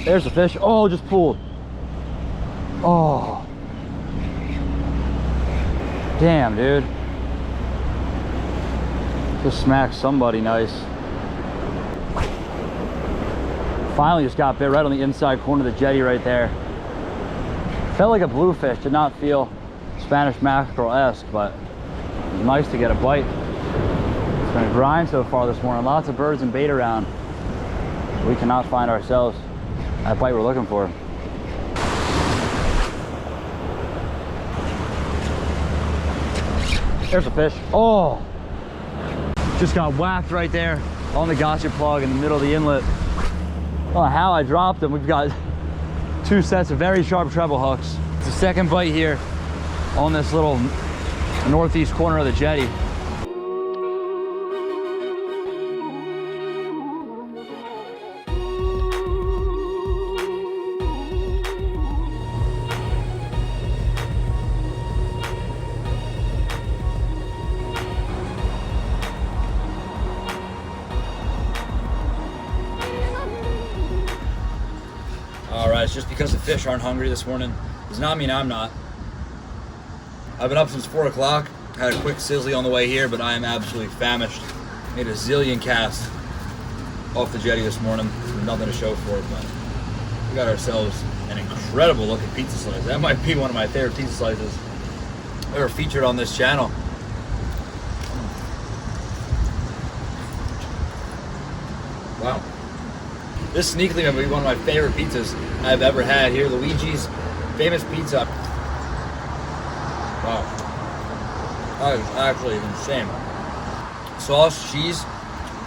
There's a fish. Oh, just pulled. Oh. Damn, dude. Just smacked somebody nice. Finally just got bit right on the inside corner of the jetty right there. Felt like a bluefish, did not feel Spanish mackerel-esque, but it was nice to get a bite. It's been a grind so far this morning. Lots of birds and bait around. We cannot find ourselves that bite we're looking for. There's a fish. Oh! Just got whacked right there on the gotcha plug in the middle of the inlet. I don't know how I dropped them. We've got two sets of very sharp treble hooks. It's the second bite here on this little northeast corner of the jetty. All right, it's just because the fish aren't hungry this morning does not mean I'm not. I've been up since 4 o'clock, had a quick sizzly on the way here, but I am absolutely famished. Made a zillion casts off the jetty this morning. Nothing to show for it, but we got ourselves an incredible looking pizza slice. That might be one of my favorite pizza slices ever featured on this channel. Wow. This sneakily might be one of my favorite pizzas I've ever had here. Luigi's famous pizza. Wow. That is actually insane. Sauce, cheese,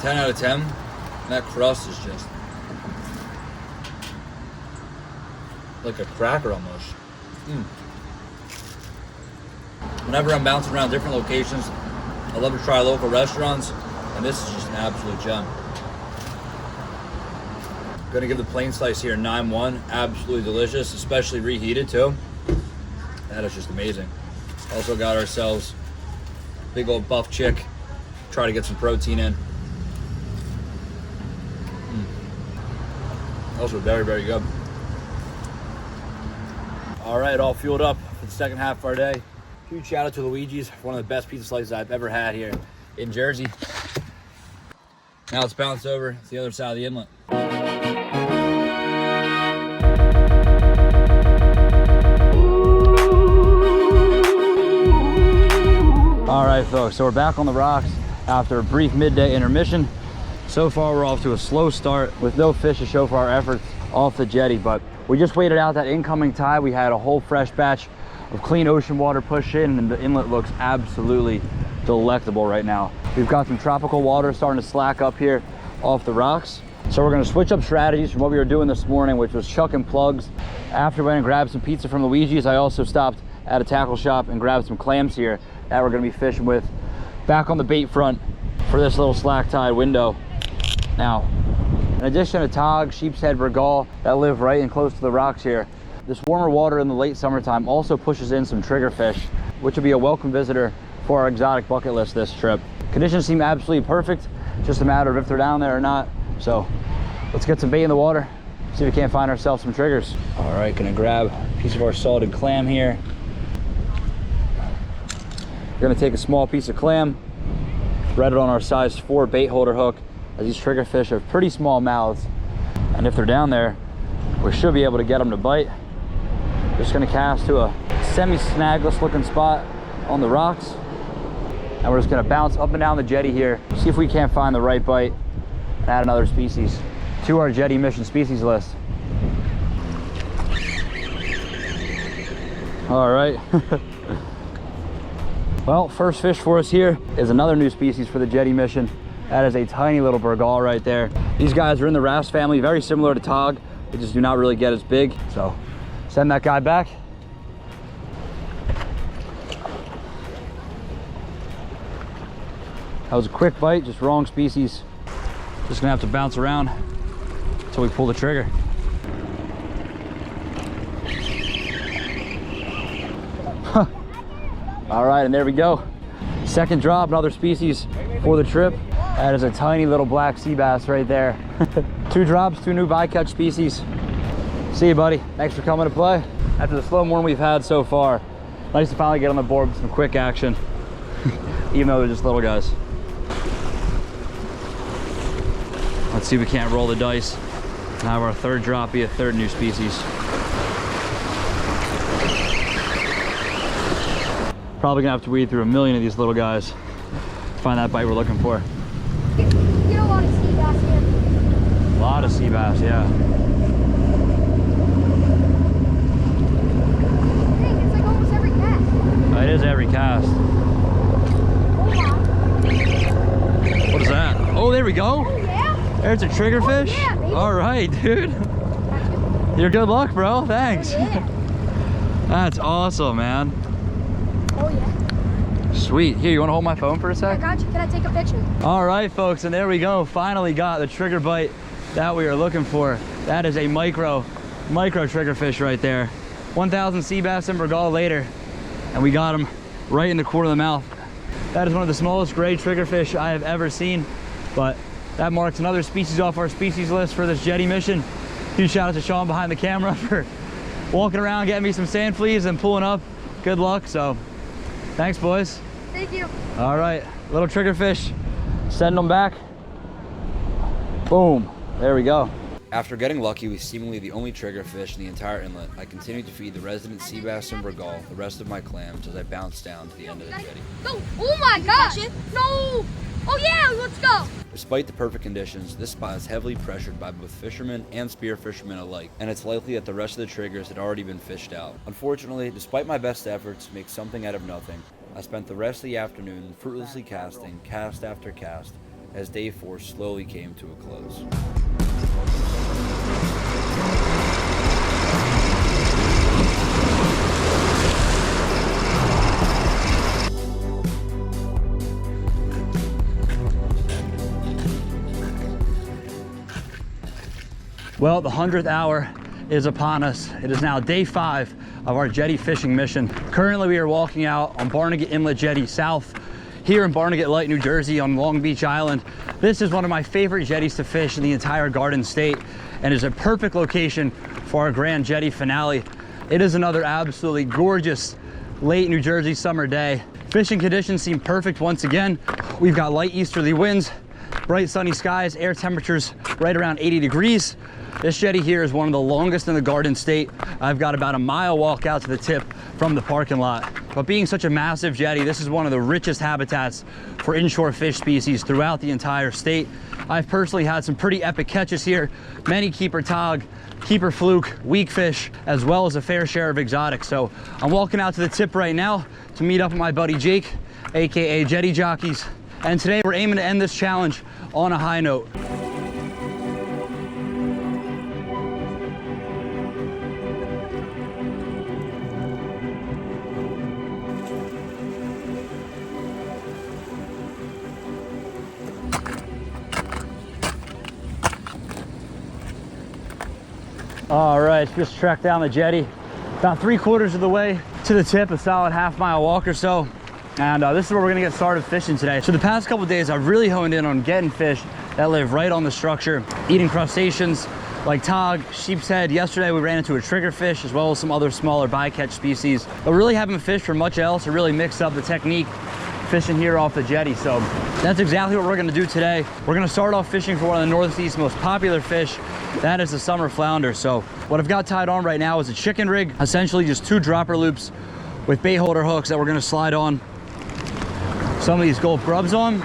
10 out of 10. And that crust is just like a cracker almost. Whenever I'm bouncing around different locations, I love to try local restaurants, and this is just an absolute gem. Gonna give the plain slice here 9-1. Absolutely delicious, especially reheated too. That is just amazing. Also got ourselves a big old buff chick. Try to get some protein in. Also very, very good. All right, all fueled up for the second half of our day. Huge shout out to Luigi's for one of the best pizza slices I've ever had here in Jersey. Now let's bounce over to the other side of the inlet. All right, folks, so we're back on the rocks. after a brief midday intermission. So far, we're off to a slow start with no fish to show for our efforts off the jetty, but we just waited out that incoming tide. We had a whole fresh batch of clean ocean water push in, and the inlet looks absolutely delectable right now. We've got some tropical water starting to slack up here off the rocks. So we're gonna switch up strategies from what we were doing this morning, which was chucking plugs. After we went and grabbed some pizza from Luigi's, I also stopped at a tackle shop and grabbed some clams here that we're gonna be fishing with back on the bait front for this little slack tide window. Now, in addition to Tautog, Sheepshead, Bergal that live right and close to the rocks here, this warmer water in the late summertime also pushes in some triggerfish, which will be a welcome visitor for our exotic bucket list this trip. Conditions seem absolutely perfect, just a matter of if they're down there or not. So let's get some bait in the water, see if we can't find ourselves some triggers. All right, gonna grab a piece of our salted clam here. We're gonna take a small piece of clam, thread it on our size 4 bait holder hook, as these triggerfish have pretty small mouths. And if they're down there, we should be able to get them to bite. Just gonna cast to a semi-snagless looking spot on the rocks. And we're just gonna bounce up and down the jetty here, see if we can't find the right bite and add another species to our jetty mission species list. All right. Well, first fish for us here is another new species for the jetty mission. That is a tiny little Bergal right there. These guys are in the wrasse family, very similar to Tautog. They just do not really get as big. So send that guy back. That was a quick bite, just wrong species. Just gonna have to bounce around until we pull the trigger. All right, and there we go. Second drop, another species for the trip. That is a tiny little black sea bass right there. 2 drops, 2 new bycatch species. See you, buddy. Thanks for coming to play. After the slow morning we've had so far, nice to finally get on the board with some quick action, even though they're just little guys. Let's see if we can't roll the dice and have our third drop be a third new species. Probably gonna have to weed through a million of these little guys to find that bite we're looking for. You get a lot of sea bass here. A lot of sea bass, yeah. Dang, it's like almost every cast. It is every cast. Hold on. What is that? Oh, there we go. Oh, yeah? There's a triggerfish. Oh, yeah, baby. All right, dude. You're good luck, bro. Thanks. Oh, yeah. That's awesome, man. Oh, yeah. Sweet. Here, you want to hold my phone for a I sec? got you. Can I take a picture? All right, folks, and there we go. Finally got the trigger bite that we are looking for. That is a micro triggerfish right there. 1,000 sea bass and Bergal later, and we got him right in the corner of the mouth. That is one of the smallest gray triggerfish I have ever seen, but that marks another species off our species list for this jetty mission. Huge shout out to Sean behind the camera for walking around, getting me some sand fleas and pulling up. Good luck. So thanks, boys. Thank you. All right, little triggerfish, send them back. Boom, there we go. After getting lucky with seemingly the only triggerfish in the entire inlet, I continued to feed the resident sea bass and Bergal the rest of my clams as I bounced down to the end of the jetty. Go. Oh my gosh. No. Oh yeah, let's go. Despite the perfect conditions, this spot is heavily pressured by both fishermen and spear fishermen alike, and it's likely that the rest of the triggers had already been fished out. Unfortunately, despite my best efforts to make something out of nothing, I spent the rest of the afternoon fruitlessly casting cast after cast as day 4 slowly came to a close. Well, the 100th hour is upon us. It is now day 5 of our jetty fishing mission. Currently, we are walking out on Barnegat Inlet Jetty South here in Barnegat Light, New Jersey on Long Beach Island. This is one of my favorite jetties to fish in the entire Garden State and is a perfect location for our grand jetty finale. It is another absolutely gorgeous late New Jersey summer day. Fishing conditions seem perfect once again. We've got light easterly winds, bright sunny skies, air temperatures right around 80 degrees. This jetty here is one of the longest in the Garden State. I've got about a mile walk out to the tip from the parking lot. but being such a massive jetty, this is one of the richest habitats for inshore fish species throughout the entire state. I've personally had some pretty epic catches here, many keeper tog, keeper fluke, weak fish, as well as a fair share of exotics. So I'm walking out to the tip right now to meet up with my buddy Jake, AKA Jetty Jockeys. And today we're aiming to end this challenge on a high note. All right, just trekked down the jetty, about 3/4 of the way to the tip, a solid half-mile walk or so. And this is where we're gonna get started fishing today. So the past couple of days, I've really honed in on getting fish that live right on the structure, eating crustaceans like tog, sheepshead. Yesterday, we ran into a triggerfish as well as some other smaller bycatch species. But really haven't fished for much else to really mix up the technique fishing here off the jetty. So that's exactly what we're gonna do today. We're gonna start off fishing for one of the Northeast's most popular fish. That is the summer flounder. So what I've got tied on right now is a chicken rig, essentially just 2 dropper loops with bait holder hooks that we're gonna slide on some of these gulp grubs on.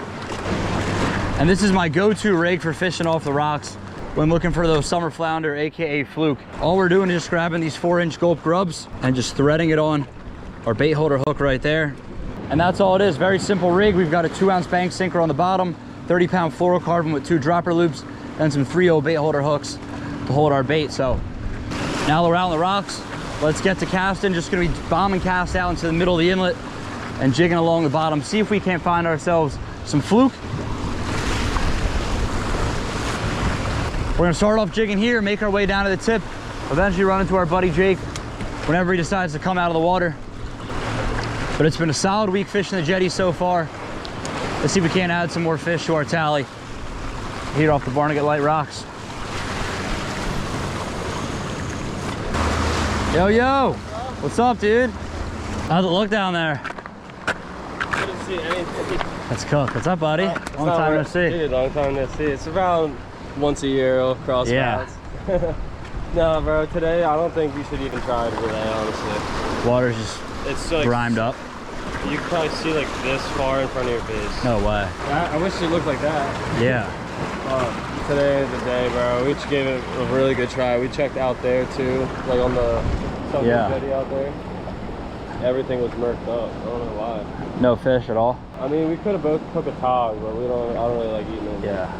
And this is my go-to rig for fishing off the rocks when looking for those summer flounder, AKA fluke. All we're doing is just grabbing these 4-inch gulp grubs and just threading it on our bait holder hook right there. And that's all it is, very simple rig. We've got a 2-ounce bank sinker on the bottom, 30-pound fluorocarbon with 2 dropper loops, and some 3/0 bait holder hooks to hold our bait. So now we're out on the rocks, let's get to casting. Just gonna be bombing cast out into the middle of the inlet and jigging along the bottom. See if we can't find ourselves some fluke. We're gonna start off jigging here, make our way down to the tip, eventually run into our buddy Jake whenever he decides to come out of the water. But it's been a solid week fishing the jetty so far. Let's see if we can't add some more fish to our tally here off the Barnegat Light rocks. Yo, yo, what's up, dude? How's it look down there? Couldn't see anything. That's cooked. What's up, buddy? Long time no see. Dude, long time no see. It's around once a year we'll cross paths. No, bro, today I don't think you should even try it today, honestly. Water's just like, grimed up. You can probably see like this far in front of your face. No way. I wish it looked like that. Yeah. Today is the day, bro. We just gave it a really good try. We checked out there too, like on the jetty out there. Everything was murked up. I don't know why. No fish at all? I mean, we could have both cooked a tog, but I don't really like eating it. Yeah.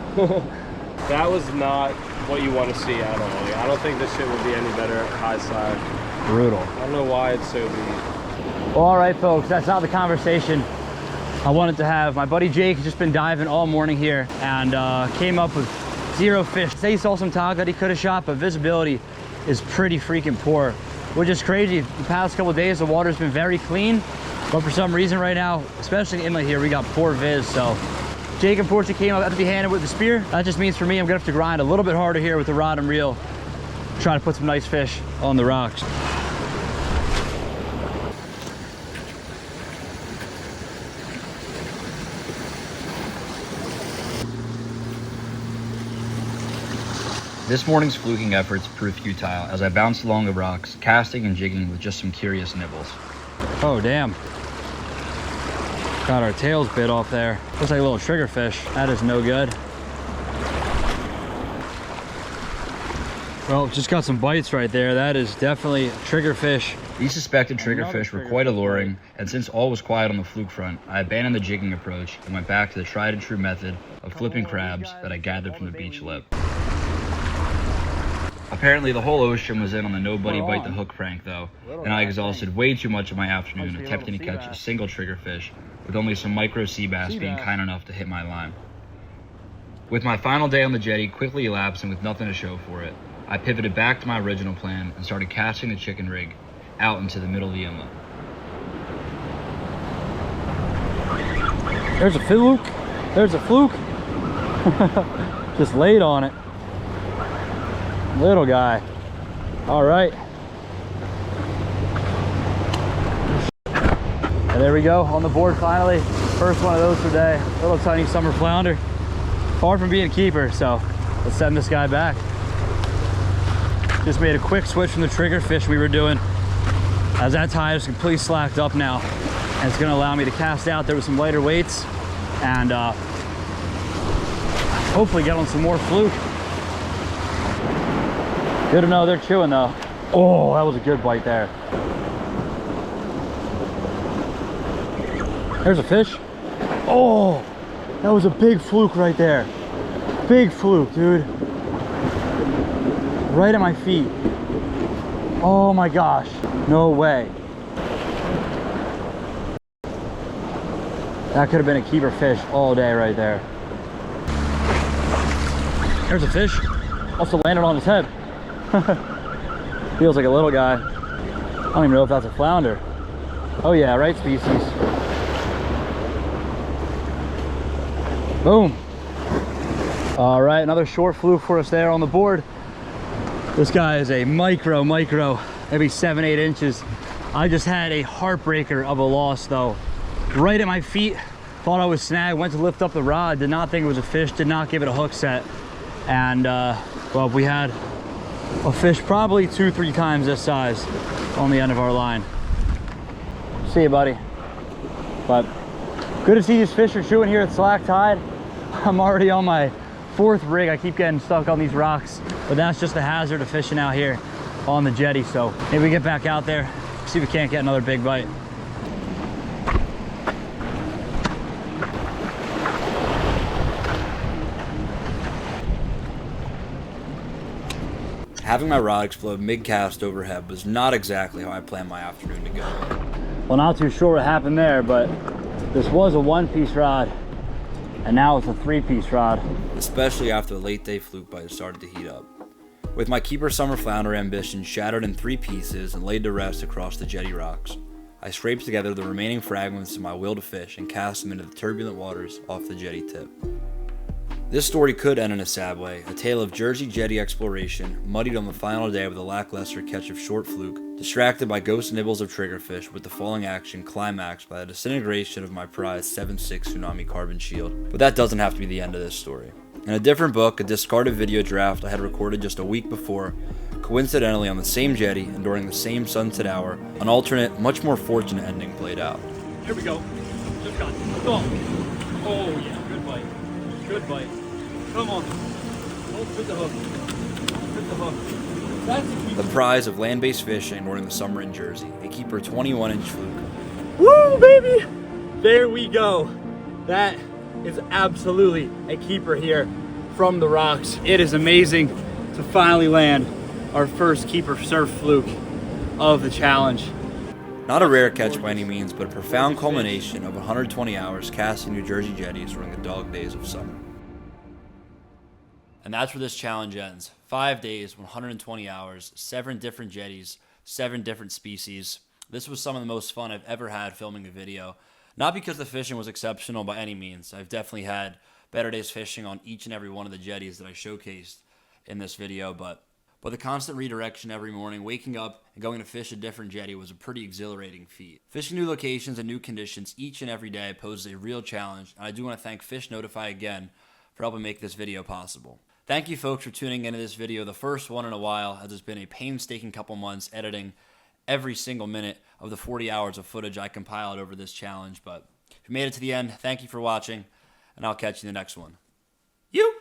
That was not what you want to see at all. Like, I don't think this shit would be any better at high side. Brutal. I don't know why it's so deep. Well, all right, folks, that's not the conversation I wanted to have. My buddy Jake has just been diving all morning here and came up with 0 fish. Say he saw some tog that he could have shot, but visibility is pretty freaking poor, which is crazy. The past couple of days, the water's been very clean, but for some reason right now, especially in the inlet here, we got poor viz. So Jake unfortunately came up empty-handed with the spear. That just means for me, I'm gonna have to grind a little bit harder here with the rod and reel, trying to put some nice fish on the rocks. This morning's fluking efforts proved futile as I bounced along the rocks, casting and jigging with just some curious nibbles. Oh, damn. Got our tails bit off there. Looks like a little triggerfish. That is no good. Well, just got some bites right there. That is definitely triggerfish. These suspected triggerfish were quite alluring, and since all was quiet on the fluke front, I abandoned the jigging approach and went back to the tried and true method of flipping crabs that I gathered from the beach lip. Apparently the whole ocean was in on the nobody bite the hook prank though, and I exhausted way too much of my afternoon attempting to catch a single triggerfish, with only some micro sea bass being kind enough to hit my line. With my final day on the jetty quickly elapsing with nothing to show for it, I pivoted back to my original plan and started casting the chicken rig out into the middle of the inlet. There's a fluke. There's a fluke. Just laid on it. Little guy. All right. And there we go, on the board finally. First one of those today. Little tiny summer flounder. Far from being a keeper, so let's send this guy back. Just made a quick switch from the triggerfish we were doing as that tide is completely slacked up now. And it's gonna allow me to cast out there with some lighter weights and hopefully get on some more fluke. Good to know they're chewing though. Oh, that was a good bite there. There's a fish. Oh, that was a big fluke right there. Big fluke, dude. Right at my feet. Oh my gosh, no way. That could have been a keeper fish all day right there. There's a fish. Also landed on his head. Feels like a little guy. I don't even know if that's a flounder. Oh yeah, right species. Boom. All right, another short fluke for us there on the board. This guy is a micro, maybe 7-8 inches. I just had a heartbreaker of a loss though. Right at my feet, thought I was snagged, went to lift up the rod, did not think it was a fish, did not give it a hook set. And well, we had a fish probably 2-3 times this size on the end of our line. See you, buddy. But good to see these fish are chewing here at slack tide. I'm already on my 4th rig. I keep getting stuck on these rocks, but that's just the hazard of fishing out here on the jetty. So maybe we get back out there, see if we can't get another big bite. Having my rod explode mid-cast overhead was not exactly how I planned my afternoon to go. Well, not too sure what happened there, but this was a 1-piece rod, and now it's a 3-piece rod. Especially after the late day fluke bite started to heat up. With my keeper summer flounder ambition shattered in 3 pieces and laid to rest across the jetty rocks, I scraped together the remaining fragments of my will to fish and cast them into the turbulent waters off the jetty tip. This story could end in a sad way, a tale of Jersey jetty exploration, muddied on the final day with a lackluster catch of short fluke, distracted by ghost nibbles of triggerfish, with the falling action climaxed by the disintegration of my prized 7.6 Tsunami carbon shield. But that doesn't have to be the end of this story. In a different book, a discarded video draft I had recorded just a week before, coincidentally on the same jetty and during the same sunset hour, an alternate, much more fortunate ending played out. Here we go. Just got it. Oh yeah, good bite. Good bite. Come on. Don't fit the hook. Don't fit the hook. That's a keeper. The prize of land-based fishing during the summer in Jersey, a keeper 21-inch fluke. Woo, baby! There we go. That is absolutely a keeper here from the rocks. It is amazing to finally land our first keeper surf fluke of the challenge. Not a rare catch by any means, but a profound culmination of 120 hours casting New Jersey jetties during the dog days of summer. And that's where this challenge ends. 5 days, 120 hours, 7 different jetties, 7 different species. This was some of the most fun I've ever had filming a video. Not because the fishing was exceptional by any means. I've definitely had better days fishing on each and every one of the jetties that I showcased in this video, but the constant redirection every morning, waking up and going to fish a different jetty was a pretty exhilarating feat. Fishing new locations and new conditions each and every day poses a real challenge, and I do want to thank Fish Notify again for helping make this video possible. Thank you folks for tuning into this video, the first one in a while, as it's been a painstaking couple months editing every single minute of the 40 hours of footage I compiled over this challenge. But if you made it to the end, thank you for watching, and I'll catch you in the next one. You!